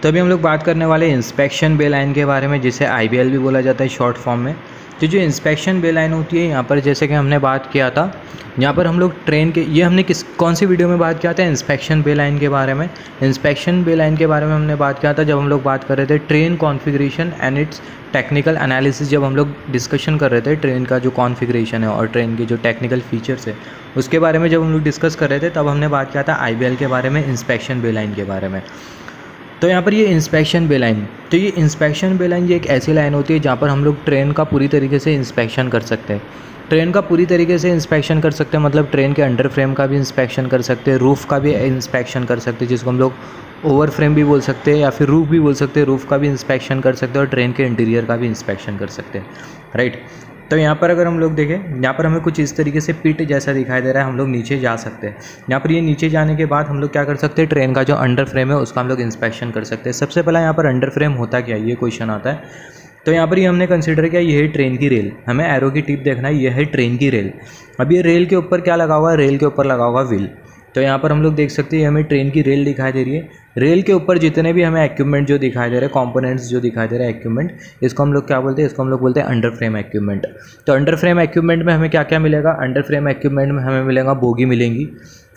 तो अभी हम लोग बात करने वाले इंस्पेक्शन बे लाइन के बारे में, जिसे आईबीएल भी बोला जाता है शॉर्ट फॉर्म में। तो जो इंस्पेक्शन बे लाइन होती है यहाँ पर, जैसे कि हमने बात किया था, यहाँ पर हम लोग ट्रेन के, ये हमने कौन सी वीडियो में बात किया था इंस्पेक्शन बे लाइन के बारे में। इंस्पेक्शन बे लाइन के बारे में हमने बात किया था जब हम लोग बात कर रहे थे train configuration and it's technical analysis. जब हम लोग डिस्कशन कर रहे थे ट्रेन का जो कॉन्फ़िगरेशन है और ट्रेन के जो टेक्निकल फीचर्स है उसके बारे में जब हम लोग डिस्कस कर रहे थे, तब हमने बात किया था आईबीएल के बारे में, इंस्पेक्शन बे लाइन के बारे में। तो यहाँ पर ये इंस्पेक्शन बे लाइन, तो ये इंस्पेक्शन बे लाइन ये एक ऐसी लाइन होती है जहाँ पर हम लोग ट्रेन का पूरी तरीके से इंस्पेक्शन कर सकते हैं। ट्रेन का पूरी तरीके से इंस्पेक्शन कर सकते हैं, मतलब ट्रेन के अंडर फ्रेम का भी इंस्पेक्शन कर सकते हैं, रूफ़ का भी इंस्पेक्शन कर सकते हैं, जिसको हम लोग ओवर फ्रेम भी बोल सकते हैं या फिर रूफ़ भी बोल सकते हैं। रूफ़ का भी इंस्पेक्शन कर सकते हैं और ट्रेन के इंटीरियर का भी इंस्पेक्शन कर सकते हैं, राइट। तो यहाँ पर अगर हम लोग देखें, यहाँ पर हमें कुछ इस तरीके से पिट जैसा दिखाई दे रहा है, हम लोग नीचे जा सकते हैं। यहाँ पर ये नीचे जाने के बाद हम लोग क्या कर सकते हैं, ट्रेन का जो अंडर फ्रेम है उसका हम लोग इंस्पेक्शन कर सकते हैं। सबसे पहला यहाँ पर अंडर फ्रेम होता क्या है, ये क्वेश्चन आता है। तो यहाँ पर ये हमने कंसिडर किया, ये है ट्रेन की रेल, हमें एरो की टिप देखना है, ये है ट्रेन की रेल। अब ये रेल के ऊपर क्या लगा हुआ है, रेल के ऊपर लगा हुआ व्हील। तो यहाँ पर हम लोग देख सकते हैं हमें ट्रेन की रेल दिखाई दे रही है। रेल के ऊपर जितने भी हमें इक्विपमेंट जो दिखाई दे रहे हैं, कंपोनेंट्स जो दिखाई दे रहे हैं इक्विपमेंट, इसको हम लोग क्या बोलते हैं, इसको हम लोग बोलते हैं अंडर फ्रेम इक्विपमेंट। तो अंडर फ्रेम इक्विपमेंट में हमें क्या क्या मिलेगा, अंडर फ्रेम इक्विपमेंट में हमें मिलेगा बोगी मिलेंगी,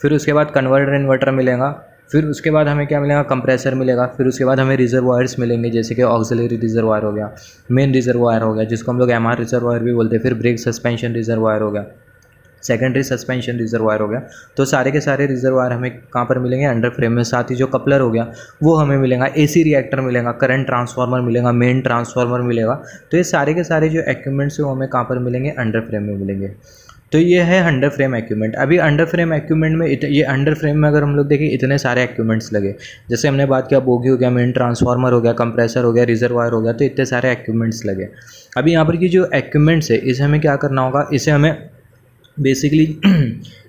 फिर उसके बाद कन्वर्टर इन्वर्टर मिलेगा, फिर उसके बाद हमें क्या मिलेगा, कंप्रेसर मिलेगा, फिर उसके बाद हमें रिजर्वायर्स मिलेंगे, जैसे कि ऑक्सिलरी रिजर्वायर हो गया, मेन रिजर्वायर हो गया जिसको हम लोग एमआर रिजर्वायर भी बोलते हैं, फिर ब्रेक सस्पेंशन रिजर्वायर हो गया, सेकेंडरी सस्पेंशन रिजर्वायर हो गया। तो सारे के सारे रिजर्वायर हमें कहाँ पर मिलेंगे, अंडर फ्रेम में। साथ ही जो कपलर हो गया वो हमें मिलेगा, एसी रिएक्टर मिलेगा, करंट ट्रांसफार्मर मिलेगा, मेन ट्रांसफार्मर मिलेगा। तो ये सारे के सारे जो इक्विपमेंट्स है वो हमें कहाँ पर मिलेंगे, अंडर फ्रेम में मिलेंगे। तो ये है अंडर फ्रेम इक्विपमेंट। अभी अंडर फ्रेम इक्विपमेंट में ये अंडर फ्रेम में अगर हम लोग देखें इतने सारे इक्विपमेंट्स लगे, जैसे हमने बात किया बोगी हो गया, मेन ट्रांसफार्मर हो गया, कंप्रेसर हो गया, रिजर्वायर हो गया, तो इतने सारे इक्विपमेंट्स लगे। अभी यहाँ पर की जो इक्विपमेंट्स है इसे हमें क्या करना होगा, इसे हमें बेसिकली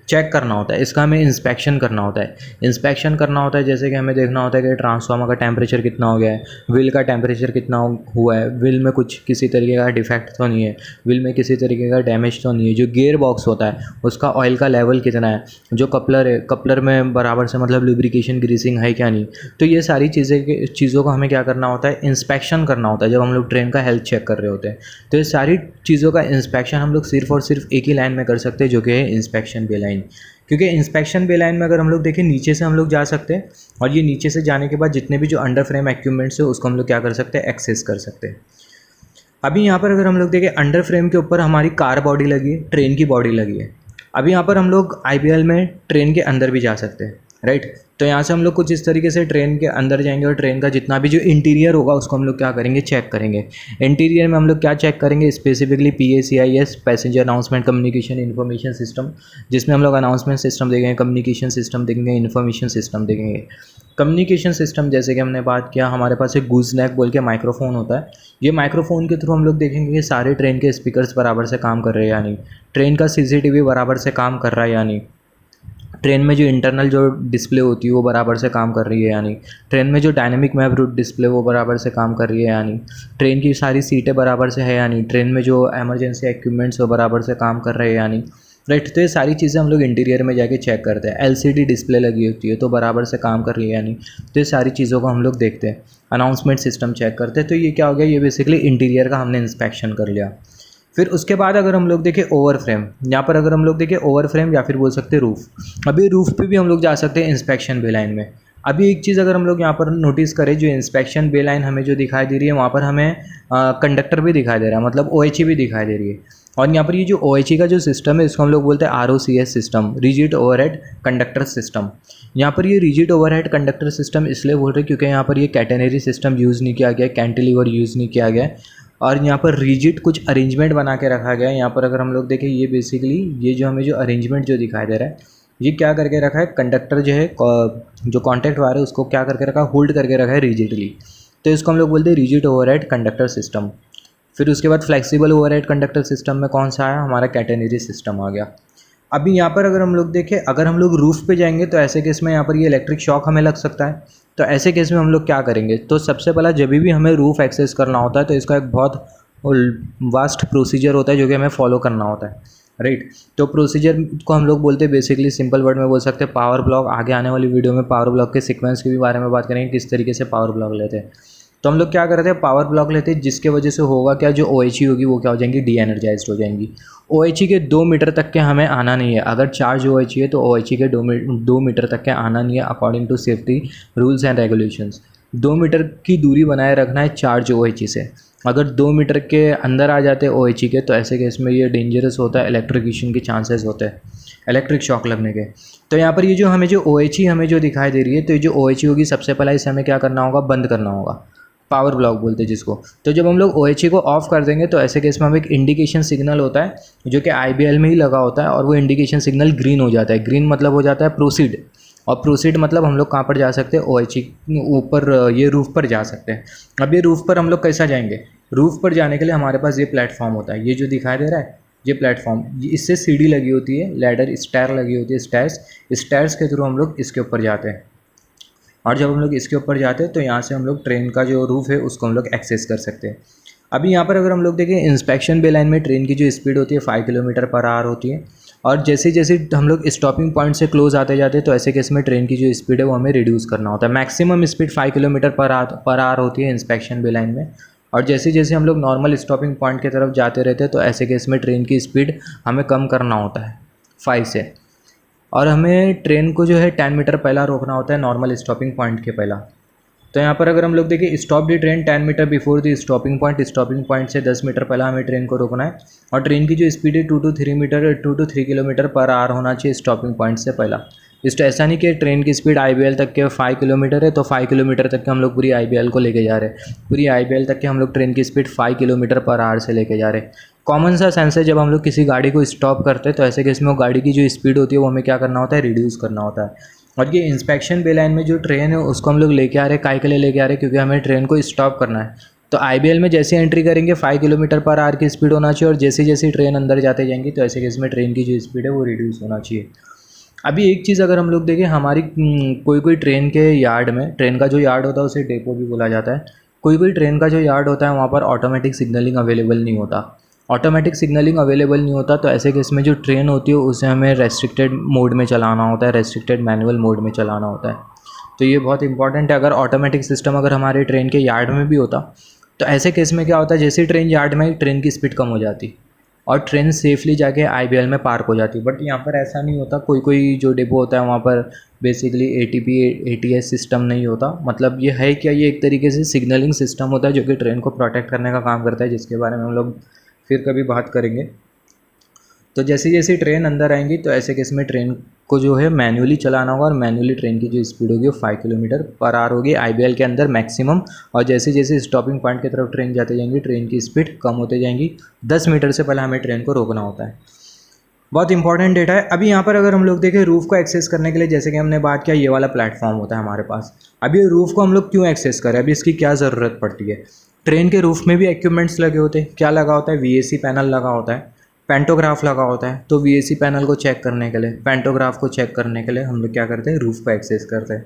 चेक करना होता है, इसका हमें इंस्पेक्शन करना होता है। इंस्पेक्शन करना होता है जैसे कि हमें देखना होता है कि ट्रांसफार्मर का टेम्परेचर कितना हो गया है, व्हील का टेम्परेचर कितना हुआ है, व्हील में कुछ किसी तरीके का डिफेक्ट तो नहीं है, व्हील में किसी तरीके का डैमेज तो नहीं है, जो गियर बॉक्स होता है उसका ऑयल का लेवल कितना है, जो कपलर है कपलर में बराबर से मतलब लुब्रिकेशन ग्रीसिंग है क्या नहीं। तो ये सारी चीज़ों को हमें क्या करना होता है, इंस्पेक्शन करना होता है जब हम लोग ट्रेन का हेल्थ चेक कर रहे होते हैं। तो ये सारी चीज़ों का इंस्पेक्शन हम लोग सिर्फ और सिर्फ एक ही लाइन में कर सकते हैं, जो कि है इंस्पेक्शन बे लाइन। क्योंकि इंस्पेक्शन बे लाइन में अगर हम लोग देखें नीचे से हम लोग जा सकते हैं, और ये नीचे से जाने के बाद जितने भी जो अंडर फ्रेम इक्विपमेंट्स है उसको हम लोग क्या कर सकते हैं, एक्सेस कर सकते हैं। अभी यहाँ पर अगर हम लोग देखें अंडर फ्रेम के ऊपर हमारी कार बॉडी लगी है, ट्रेन की बॉडी लगी है। अभी यहाँ पर हम लोग आईबीएल में ट्रेन के अंदर भी जा सकते हैं, राइट। तो यहाँ से हम लोग कुछ इस तरीके से ट्रेन के अंदर जाएंगे और ट्रेन का जितना भी जो इंटीरियर होगा उसको हम लोग क्या करेंगे, चेक करेंगे। इंटीरियर में हम लोग क्या चेक करेंगे, specifically PACIS, passenger announcement communication information system, जिसमें हम लोग अनाउंसमेंट सिस्टम देखेंगे, कम्युनिकेशन सिस्टम देखेंगे, इन्फॉर्मेशन सिस्टम देखेंगे। कम्युनिकेशन सिस्टम जैसे कि हमने बात किया, हमारे पास एक गूजनैक बोल के माइक्रोफोन होता है। ये माइक्रोफोन के थ्रू हम लोग देखेंगे कि सारे ट्रेन के स्पीकर्स बराबर से काम कर रहे हैं या नहीं, ट्रेन का CCTV बराबर से काम कर रहा है या नहीं, ट्रेन में जो इंटरनल जो डिस्प्ले होती है वो बराबर से काम कर रही है या नहीं, ट्रेन में जो डायनेमिक मैप रूट डिस्प्ले वो बराबर से काम कर रही है या नहीं, ट्रेन की सारी सीटें बराबर से है या नहीं, ट्रेन में जो इमरजेंसी इक्विपमेंट्स वो बराबर से काम कर रहे हैं या नहीं, राइट। तो ये सारी चीज़ें हम लोग इंटीरियर में जाके चेक करते हैं। LCD डिस्प्ले लगी होती है तो बराबर से काम कर रही है या नहीं, तो ये सारी चीज़ों को हम लोग देखते हैं। अनाउंसमेंट सिस्टम चेक करते हैं। तो ये क्या हो गया, ये बेसिकली इंटीरियर का हमने इंस्पेक्शन कर लिया। फिर उसके बाद अगर हम लोग देखें ओवर फ्रेम, यहाँ पर अगर हम लोग देखें ओवर फ्रेम या फिर बोल सकते हैं रूफ़। अभी रूफ़ पे भी हम लोग जा सकते हैं इंस्पेक्शन बे लाइन में। अभी एक चीज़ अगर हम लोग यहाँ पर नोटिस करें, जो इंस्पेक्शन बे लाइन हमें जो दिखाई दे रही है वहाँ पर हमें कंडक्टर भी दिखाई दे रहा है, मतलब OHE भी दिखाई दे रही है। और यहाँ पर ये जो OHE का जो सिस्टम है इसको हम लोग बोलते हैं ROCS system, rigid overhead conductor system. यहाँ पर ये रिजिड ओवरहेड कंडक्टर सिस्टम इसलिए बोल रहे हैं क्योंकि यहाँ पर ये कैटेनरी सिस्टम यूज़ नहीं किया गया, कैंटिलीवर यूज़ नहीं किया गया, और यहाँ पर रिजिड कुछ अरेंजमेंट बना के रखा गया है। यहाँ पर अगर हम लोग देखें, ये बेसिकली ये जो हमें जो अरेंजमेंट जो दिखाई दे रहा है, ये क्या करके रखा है, कंडक्टर जो है जो कॉन्टैक्ट वायर है उसको क्या करके रखा है, होल्ड करके रखा है रिजिडली। तो इसको हम लोग बोलते हैं रिजिड ओवरहेड कंडक्टर सिस्टम। फिर उसके बाद फ्लेक्सिबल ओवरहेड कंडक्टर सिस्टम में कौन सा आया, हमारा कैटेनरी सिस्टम आ गया। अभी यहाँ पर अगर हम लोग देखें, अगर हम लोग रूफ़ पे जाएंगे तो ऐसे केस में यहाँ पर ये इलेक्ट्रिक शॉक हमें लग सकता है। तो ऐसे केस में हम लोग क्या करेंगे, तो सबसे पहला जब भी हमें रूफ़ एक्सेस करना होता है तो इसका एक बहुत वास्ट प्रोसीजर होता है जो कि हमें फॉलो करना होता है। राइट। तो प्रोसीजर को हम लोग बोलते हैं बेसिकली सिंपल वर्ड में बोल सकते हैं पावर ब्लॉक। आगे आने वाली वीडियो में पावर ब्लॉक के सीक्वेंस के भी बारे में बात करेंगे, किस तरीके से पावर ब्लॉक लेते हैं। तो हम लोग क्या करते हैं, पावर ब्लॉक लेते हैं, जिसके वजह से होगा क्या, जो OHE होगी वो क्या हो जाएंगी, डी एनर्जाइज्ड हो जाएंगी। OHE के 2 मीटर तक के हमें आना नहीं है। अगर चार्ज OHE है तो OHE के 2 मीटर तक के आना नहीं है according to safety rules and regulations. 2 metre की दूरी बनाए रखना है चार्ज OHE से। अगर 2 मीटर के अंदर आ जाते हैं OHE के, तो ऐसे केस में ये डेंजरस होता है, इलेक्ट्रिक्यूशन के चांसेस होते हैं, इलेक्ट्रिक शॉक लगने के। तो यहाँ पर ये जो हमें जो OHE हमें जो दिखाई दे रही है, तो ये जो OHE होगी सबसे पहले इसे हमें क्या करना होगा, बंद करना होगा। पावर ब्लॉक बोलते हैं जिसको। तो जब हम लोग OHE को ऑफ कर देंगे तो ऐसे केस में हमें एक इंडिकेशन सिग्नल होता है जो कि IBL में ही लगा होता है, और वो इंडिकेशन सिग्नल ग्रीन हो जाता है। ग्रीन मतलब हो जाता है प्रोसीड, और प्रोसीड मतलब हम लोग कहाँ पर जा सकते हैं, OHE ऊपर, ये रूफ़ पर जा सकते हैं। अब ये रूफ़ पर हम लोग कैसा जाएंगे, रूफ़ पर जाने के लिए हमारे पास ये प्लेटफॉर्म होता है, ये जो दिखाई दे रहा है ये प्लेटफॉर्म, इससे सीढ़ी लगी होती है, लैडर स्टैर लगी होती है, स्टैर्स के थ्रू हम लोग इसके ऊपर जाते हैं। और जब हम लोग इसके ऊपर जाते हैं तो यहाँ से हम लोग ट्रेन का जो रूफ़ है उसको हम लोग एक्सेस कर सकते हैं। अभी यहाँ पर अगर हम लोग देखें, इंस्पेक्शन बे लाइन में ट्रेन की जो स्पीड होती है 5 किलोमीटर पर आवर होती है, और जैसे जैसे हम लोग स्टॉपिंग पॉइंट से क्लोज आते जाते हैं तो ऐसे केस में ट्रेन की जो स्पीड है वो हमें रिड्यूस करना होता है। Maximum speed 5 kilometre per hour होती है इंस्पेक्शन बे लाइन में, और जैसे जैसे हम लोग नॉर्मल स्टॉपिंग पॉइंट की तरफ जाते रहते हैं तो ऐसे केस में ट्रेन की स्पीड हमें कम करना होता है 5 से, और हमें ट्रेन को जो है 10 मीटर पहला रोकना होता है नॉर्मल स्टॉपिंग पॉइंट के पहला। तो यहाँ पर अगर हम लोग देखें, stop the train 10 metre before the stopping point से 10 मीटर पहला हमें ट्रेन को रोकना है, और ट्रेन की जो स्पीड है 2 to 3 किलोमीटर पर आवर होना चाहिए स्टॉपिंग पॉइंट से पहला। इस ऐसा नहीं कि ट्रेन की स्पीड IBL तक के 5 किलोमीटर है तो 5 किलोमीटर तक के हम लोग पूरी IBL को लेके जा रहे हैं, पूरी IBL तक के हम लोग ट्रेन की स्पीड 5 किलोमीटर पर आवर से लेके जा रहे हैं। कॉमन सा सेंस है, जब हम लोग किसी गाड़ी को स्टॉप करते हैं तो ऐसे केस में वो गाड़ी की जो स्पीड होती है वो हमें क्या करना होता है, रिड्यूस करना होता है। और ये इंस्पेक्शन बे लाइन में जो ट्रेन है उसको हम लोग लेके आ रहे हैं, काहे के लिए लेके आ रहे हैं, क्योंकि हमें ट्रेन को स्टॉप करना है। तो IBL में जैसे एंट्री करेंगे 5 किलोमीटर पर आवर की स्पीड होना चाहिए, और जैसे जैसे ट्रेन अंदर जाते जाएंगी तो ऐसे केस में ट्रेन की जो स्पीड है वो रिड्यूस होना चाहिए। अभी एक चीज़ अगर हम लोग देखें, हमारी कोई ट्रेन के यार्ड में, ट्रेन का जो यार्ड होता है उसे डेपो भी बोला जाता है, कोई ट्रेन का जो यार्ड होता है वहाँ पर ऑटोमेटिक सिग्नलिंग अवेलेबल नहीं होता। ऑटोमेटिक सिग्नलिंग अवेलेबल नहीं होता तो ऐसे केस में जो ट्रेन होती है उसे हमें रेस्ट्रिक्टेड मोड में चलाना होता है, रेस्ट्रिक्टेड मैनुअल मोड में चलाना होता है। तो ये बहुत इंपॉर्टेंट है। अगर ऑटोमेटिक सिस्टम अगर हमारे ट्रेन के यार्ड में भी होता तो ऐसे केस में क्या होता है, जैसे ट्रेन यार्ड में, ट्रेन की स्पीड कम हो जाती और ट्रेन सेफली जाके IBL में पार्क हो जाती। बट यहाँ पर ऐसा नहीं होता, कोई जो डिपो होता है वहाँ पर बेसिकली ATP ATS सिस्टम नहीं होता। मतलब ये है क्या, ये एक तरीके से सिग्नलिंग सिस्टम होता है जो कि ट्रेन को प्रोटेक्ट करने का काम करता है, जिसके बारे में हम लोग फिर कभी बात करेंगे। तो जैसे जैसे ट्रेन अंदर आएंगी तो ऐसे केस में ट्रेन को जो है मैन्युअली चलाना होगा, और मैन्युअली ट्रेन की जो स्पीड होगी वो 5 किलोमीटर पर आवर होगी IBL के अंदर मैक्सिमम, और जैसे जैसे स्टॉपिंग पॉइंट की तरफ ट्रेन जाते जाएंगी ट्रेन की स्पीड कम होते जाएंगी। 10 मीटर से पहले हमें ट्रेन को रोकना होता है। बहुत इंपॉर्टेंट डेटा है। अभी यहाँ पर अगर हम लोग देखें, रूफ़ को एक्सेस करने के लिए, जैसे कि हमने बात किया, ये वाला प्लेटफॉर्म होता है हमारे पास। अभी रूफ़ को हम लोग क्यों एक्सेस करें, अभी इसकी क्या ज़रूरत पड़ती है। ट्रेन के रूफ़ में भी इक्विपमेंट्स लगे होते हैं। क्या लगा होता है, VAC पैनल लगा होता है, पेंटोग्राफ लगा होता है। तो VAC पैनल को चेक करने के लिए, पेंटोग्राफ को चेक करने के लिए हम लोग क्या करते हैं, रूफ़ को एक्सेस करते हैं।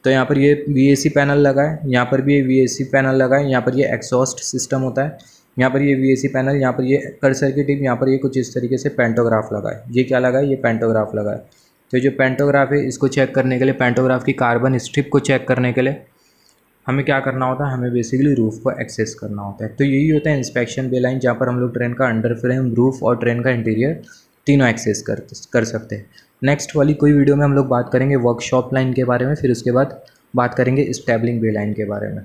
तो यहाँ पर ये VAC पैनल लगा है, यहाँ पर भी ये VAC पैनल लगा है, यहाँ पर ये एग्जॉस्ट सिस्टम होता है, यहाँ पर ये VAC पैनल, यहाँ पर ये कर्सर की टिप, यहाँ पर ये कुछ इस तरीके से पेंटोग्राफ लगा है। ये क्या लगा है, ये पेंटोग्राफ लगा है। तो जो पेंटोग्राफ है इसको चेक करने के लिए, पेंटोग्राफ की कार्बन स्ट्रिप को चेक करने के लिए हमें क्या करना होता है, हमें बेसिकली रूफ़ को एक्सेस करना होता है। तो यही होता है इंस्पेक्शन बे लाइन, जहाँ पर हम लोग ट्रेन का अंडर फ्रेम, रूफ़ और ट्रेन का इंटीरियर तीनों एक्सेस कर सकते हैं। नेक्स्ट वाली कोई वीडियो में हम लोग बात करेंगे वर्कशॉप लाइन के बारे में, फिर उसके बाद बात करेंगे स्टेबलिंग बे लाइन के बारे में।